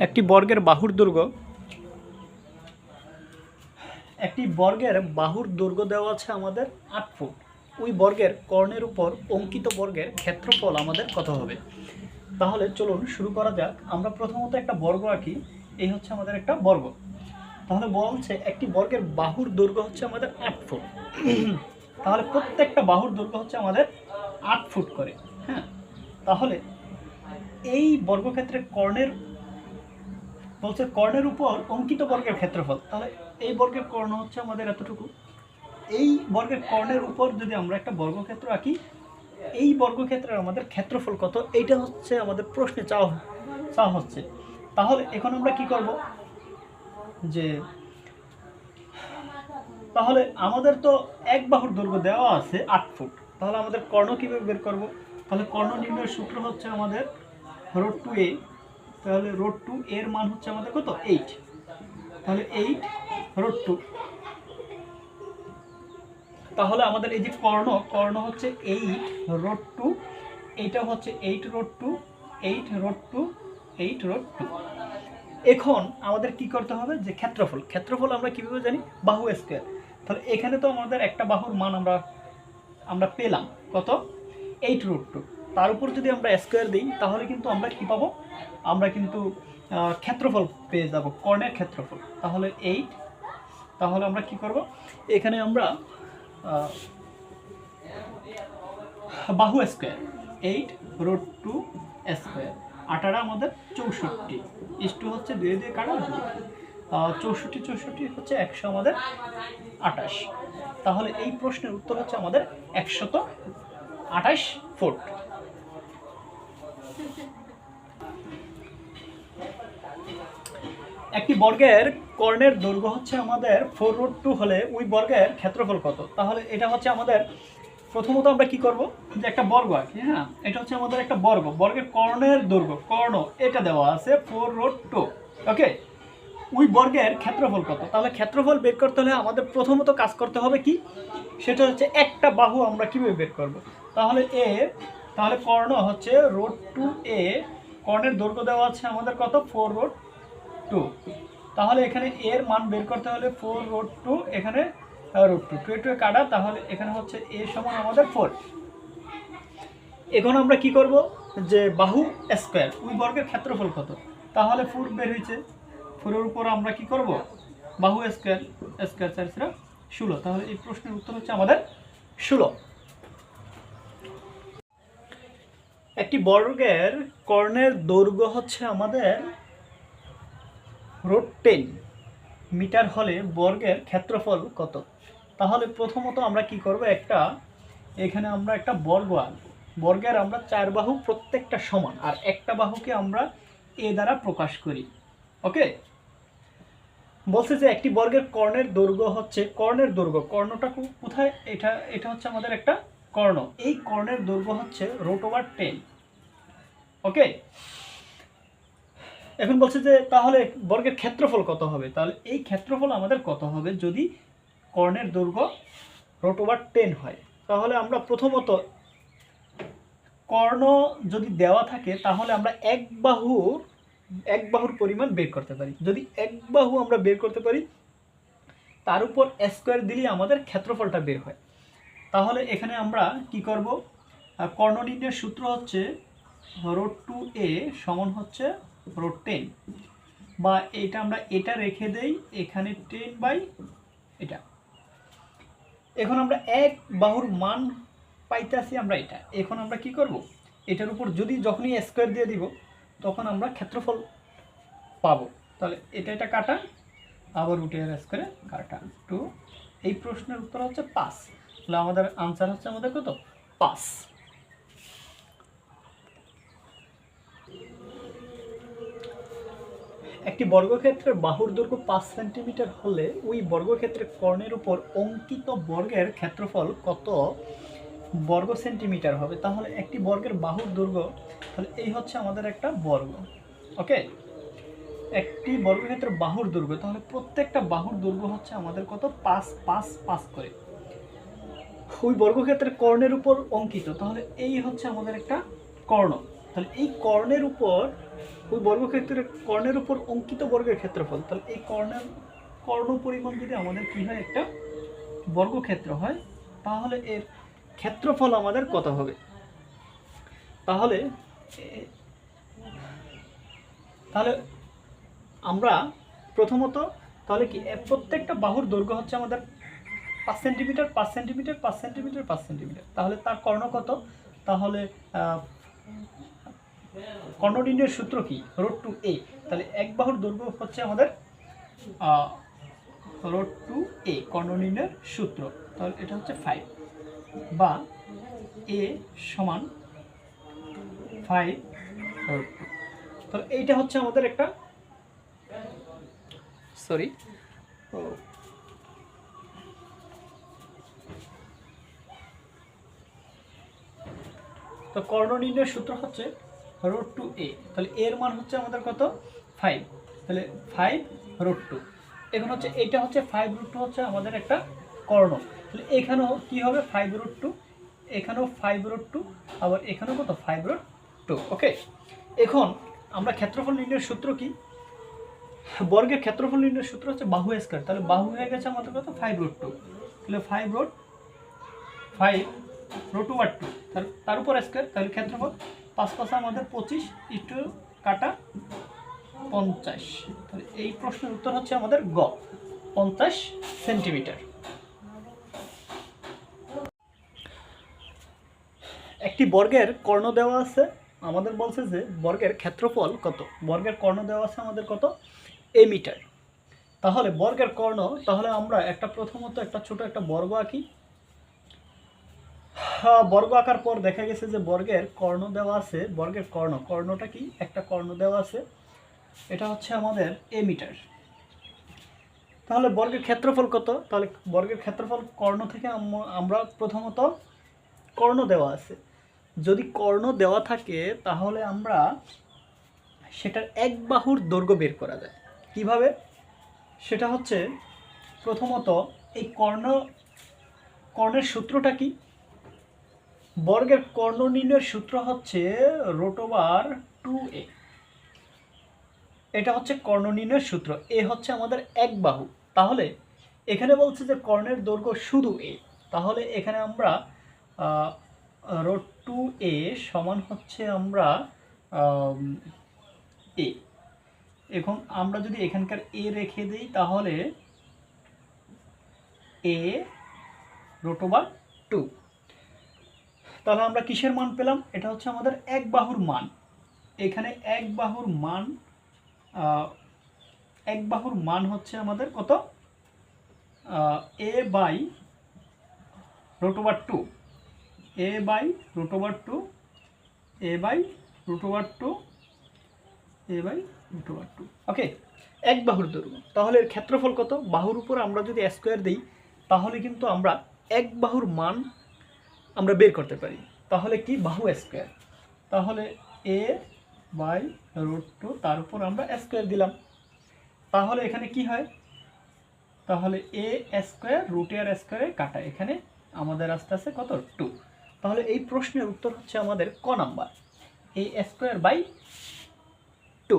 একটি বর্গের বাহুর দৈর্ঘ্য দেওয়া আছে আমাদের 8 ফুট। ওই বর্গের কর্ণের উপর অঙ্কিত বর্গের ক্ষেত্রফল আমাদের কত হবে? তাহলে চলুন শুরু করা যাক। আমরা প্রথমত একটা বর্গ আঁকি। এই হচ্ছে আমাদের একটা বর্গ। তাহলে বলছে একটি বর্গের বাহুর দৈর্ঘ্য হচ্ছে আমাদের 8 ফুট। তাহলে প্রত্যেকটা বাহুর দৈর্ঘ্য হচ্ছে আমাদের 8 ফুট করে। হ্যাঁ, তাহলে এই বর্গক্ষেত্রের কর্ণের উপর অঙ্কিত বর্গের ক্ষেত্রফল। তাহলে এই বর্গের কর্ণ হচ্ছে আমাদের এতটুকু। এই বর্গের কর্ণের উপর যদি আমরা একটা বর্গক্ষেত্র আঁকি, এই বর্গক্ষেত্রের আমাদের ক্ষেত্রফল কত, এইটা হচ্ছে আমাদের প্রশ্নে চাওয়া হচ্ছে। তাহলে এখন আমরা কি করব, যে তাহলে আমাদের তো এক বাহুর দৈর্ঘ্য দেওয়া আছে 8 ফুট। তাহলে আমাদের কর্ণ কীভাবে বের করব? তাহলে কর্ণ নির্ণয়ের সূত্র হচ্ছে আমাদের √2a। তাহলে √2 এর মান হচ্ছে আমাদের কত? 8। তাহলে 8 √2। তাহলে আমাদের এই যে কর্ণ হচ্ছে 8 √2, এইটা হচ্ছে 8 √2। এখন আমাদের কি করতে হবে, যে ক্ষেত্রফল আমরা কিভাবে জানি? বাহু স্কয়ার। তাহলে এখানে তো আমাদের একটা বাহুর মান আমরা পেলাম কত? 8 √2। তার উপর যদি আমরা স্কয়ার দিই তাহলে কিন্তু আমরা কি পাবো? আমরা কিন্তু ক্ষেত্রফল পেয়ে যাব, কর্ণের ক্ষেত্রফল। তাহলে 8। তাহলে আমরা কি করব, এখানে আমরা বাহু স্কয়ার 8 √2 স্কয়ার, 8 আমাদের 64, ইস্টু হচ্ছে 2 দিয়ে কাটা 2, 64 হচ্ছে 100 আমাদের 28। তাহলে এই প্রশ্নের উত্তর হচ্ছে আমাদের 128 ফুট। একটি বর্গের কর্ণের দৈর্ঘ্য হচ্ছে আমাদের 4√2 হলে ওই বর্গের ক্ষেত্রফল কত? তাহলে এটা হচ্ছে আমাদের, প্রথমত আমরা কি করব, যে একটা বর্গ আঁকি। হ্যাঁ, এটা হচ্ছে আমাদের একটা বর্গের কর্ণের দৈর্ঘ্য, কর্ণ এটা দেওয়া আছে 4√2। ওকে, ওই বর্গের ক্ষেত্রফল কত? তাহলে ক্ষেত্রফল বের করতে হলে আমাদের প্রথমত কাজ করতে হবে কি, সেটা হচ্ছে একটা বাহু আমরা কিভাবে বের করব। তাহলে কর্ণ হচ্ছে √2a, কর্ণের দৈর্ঘ্য দেওয়া আছে আমাদের কত? 4√2। তাহলে এখানে এর মান বের করতে হলে 4√2, এখানে √2 কাটা, তাহলে এখানে হচ্ছে a সমান আমাদের 4। এখন আমরা কি করব, যে বাহু স্কয়ার ওই বর্গের ক্ষেত্রফল কত? তাহলে 4 বের হয়েছে, 4-এর উপর আমরা কি করব, বাহু স্কয়ার 4 16। তাহলে এই প্রশ্নের উত্তর হচ্ছে আমাদের 16। একটি বর্গের কর্ণের দৈর্ঘ্য হচ্ছে আমাদের √10 মিটার হলে বর্গের ক্ষেত্রফল কত? তাহলে প্রথমত আমরা কি করব, এখানে আমরা একটা বর্গ আনব। বর্গের আমরা 4 বাহু প্রত্যেকটা সমান, আর একটা বাহুকে আমরা এ দ্বারা প্রকাশ করি। ওকে, বলছে যে একটি বর্গের কর্ণের দৈর্ঘ্য হচ্ছে, কর্ণটা কোথায়? এটা হচ্ছে আমাদের একটা কর্ণ। এই কর্ণের দৈর্ঘ্য হচ্ছে √10। ওকে, এখন বলছে যে তাহলে বর্গের ক্ষেত্রফল কত হবে? তাহলে এই ক্ষেত্রফল আমাদের কত হবে যদি কর্ণের দৈর্ঘ্য √10 হয়? তাহলে আমরা প্রথমত কর্ণ যদি দেওয়া থাকে তাহলে আমরা এক বাহুর পরিমাণ বের করতে পারি। যদি এক বাহু আমরা বের করতে পারি, তার উপর স্কয়ার দিলেই আমাদের ক্ষেত্রফলটা বের হয়। তাহলে এখানে আমরা কি করব, কর্ণ নির্ণয়ের সূত্র হচ্ছে √2a সমান হচ্ছে √10, বা এটা রেখে দেই এখানে 10 এটা। এখন আমরা এক বাহুর মান পাইতেছি আমরা এটা। এখন আমরা কি করব, এটার উপর যখনই স্কয়ার দিয়ে দিব তখন আমরা ক্ষেত্রফল পাবো। তাহলে এটা কাটা, আবার √2 কাটা 2। এই প্রশ্নের উত্তর হচ্ছে 5। তাহলে আমাদের আনসার হচ্ছে আমাদের কত? 5। একটি বর্গক্ষেত্রের বাহুর দৈর্ঘ্য 5 সেন্টিমিটার হলে ওই বর্গক্ষেত্রের কর্ণের উপর অঙ্কিত বর্গের ক্ষেত্রফল কত বর্গ সেন্টিমিটার হবে? তাহলে একটি বর্গের বাহুর দৈর্ঘ্য, তাহলে এই হচ্ছে আমাদের একটা বর্গ। ওকে, একটি বর্গক্ষেত্রের বাহুর দৈর্ঘ্য, তাহলে প্রত্যেকটা বাহুর দৈর্ঘ্য হচ্ছে আমাদের কত? 5 করে। ওই বর্গক্ষেত্রের কর্ণের উপর অঙ্কিত, তাহলে এই হচ্ছে আমাদের একটা কর্ণ। তাহলে এই কর্ণের উপর ওই বর্গক্ষেত্রের কর্ণের উপর অঙ্কিত বর্গের ক্ষেত্রফল। তাহলে এই কর্ণ পরিমাণ যদি আমাদের কি হয় একটা বর্গক্ষেত্র হয়, তাহলে এর ক্ষেত্রফল আমাদের কত হবে? তাহলে তাহলে আমরা প্রথমত তাহলে কি প্রত্যেকটা বাহুর দৈর্ঘ্য হচ্ছে আমাদের 5 সেন্টিমিটার 5 সেন্টিমিটার 5 সেন্টিমিটার 5 সেন্টিমিটার। তাহলে তার কর্ণ কত? তাহলে কর্ণ নির্ণয়ের সূত্র কি? √2a। তাহলে এক বাহুর দৈর্ঘ্য হচ্ছে আমাদের √2a কর্ণ নির্ণয়ের সূত্র। তাহলে এটা হচ্ছে 5 বা a সমান 5√2। তাহলে এইটা হচ্ছে আমাদের একটা তো কর্ণ নির্ণয়ের সূত্র হচ্ছে √2a। তাহলে এর মান হচ্ছে আমাদের কত? 5। তাহলে 5√2। এখন হচ্ছে এইটা হচ্ছে 5√2 হচ্ছে আমাদের একটা কর্ণ। তাহলে এখানেও কি হবে? 5√2, এখানেও 5√2, আবার এখানেও কত? 5√2। ওকে, এখন আমরা ক্ষেত্রফল নির্ণয়ের সূত্র কি? বর্গের ক্ষেত্রফল নির্ণয়ের সূত্র হচ্ছে বাহু স্কয়ার। তাহলে বাহু হয়ে গেছে আমাদের কত? 5√2। তাহলে 5√2 তার উপর স্কয়ার। তাহলে ক্ষেত্রফল 5 5 আমাদের 25 ইটু কাটা 50। তাহলে এই প্রশ্নের উত্তর হচ্ছে আমাদের গ, 50 সেন্টিমিটার। একটি বর্গের কর্ণ দেওয়া আছে, আমাদের বলছে যে বর্গের ক্ষেত্রফল কত? বর্গের কর্ণ দেওয়া আছে আমাদের কত? a metre. তাহলে বর্গের কর্ণ, তাহলে আমরা প্রথমত একটা ছোট একটা বর্গ আঁকি। বর্গ আঁকার পর দেখা গেছে যে বর্গের কর্ণ দেওয়া আছে। বর্গের কর্ণটা কি? একটা কর্ণ দেওয়া আছে, এটা হচ্ছে আমাদের a মিটার। তাহলে বর্গের ক্ষেত্রফল কত? তাহলে বর্গের ক্ষেত্রফল কর্ণ থেকে আমরা প্রথমত কর্ণ দেওয়া আছে, যদি কর্ণ দেওয়া থাকে তাহলে আমরা সেটার এক বাহুর দৈর্ঘ্য বের করা যায়। কিভাবে? সেটা হচ্ছে প্রথমত এই কর্ণের সূত্রটা কি? বর্গের কর্ণ নির্ণয়ের সূত্র হচ্ছে √2a। এটা হচ্ছে কর্ণ নির্ণয়ের সূত্র। এ হচ্ছে আমাদের এক বাহু। তাহলে এখানে বলছে যে কর্ণের দৈর্ঘ্য শুধু a। তাহলে এখানে আমরা √2a সমান হচ্ছে আমরা a। এখন আমরা যদি এখানকার a রেখে দিই তাহলে a√2। তাহলে আমরা কিসের মান পেলাম? এটা হচ্ছে আমাদের এক বাহুর মান। এখানে এক বাহুর মান হচ্ছে আমাদের কত? a/√2, a/√2, a/√2, a/√2। ওকে, এক বাহুর দৈর্ঘ্য। তাহলে এর ক্ষেত্রফল কত? বাহুর উপর আমরা যদি স্কয়ার দিই তাহলে কিন্তু আমরা এক বাহুর মান আমরা বের করতে পারি। তাহলে কি? বাহু স্কয়ার। তাহলে a/√2 তার উপর আমরা স্কয়ার দিলাম। তাহলে এখানে কি হয়? তাহলে a² √a স্কয়ারে কাটা, এখানে আমাদের আস্তে আস্তে কত? 2। তাহলে এই প্রশ্নের উত্তর হচ্ছে আমাদের ক নাম্বার, a²/2।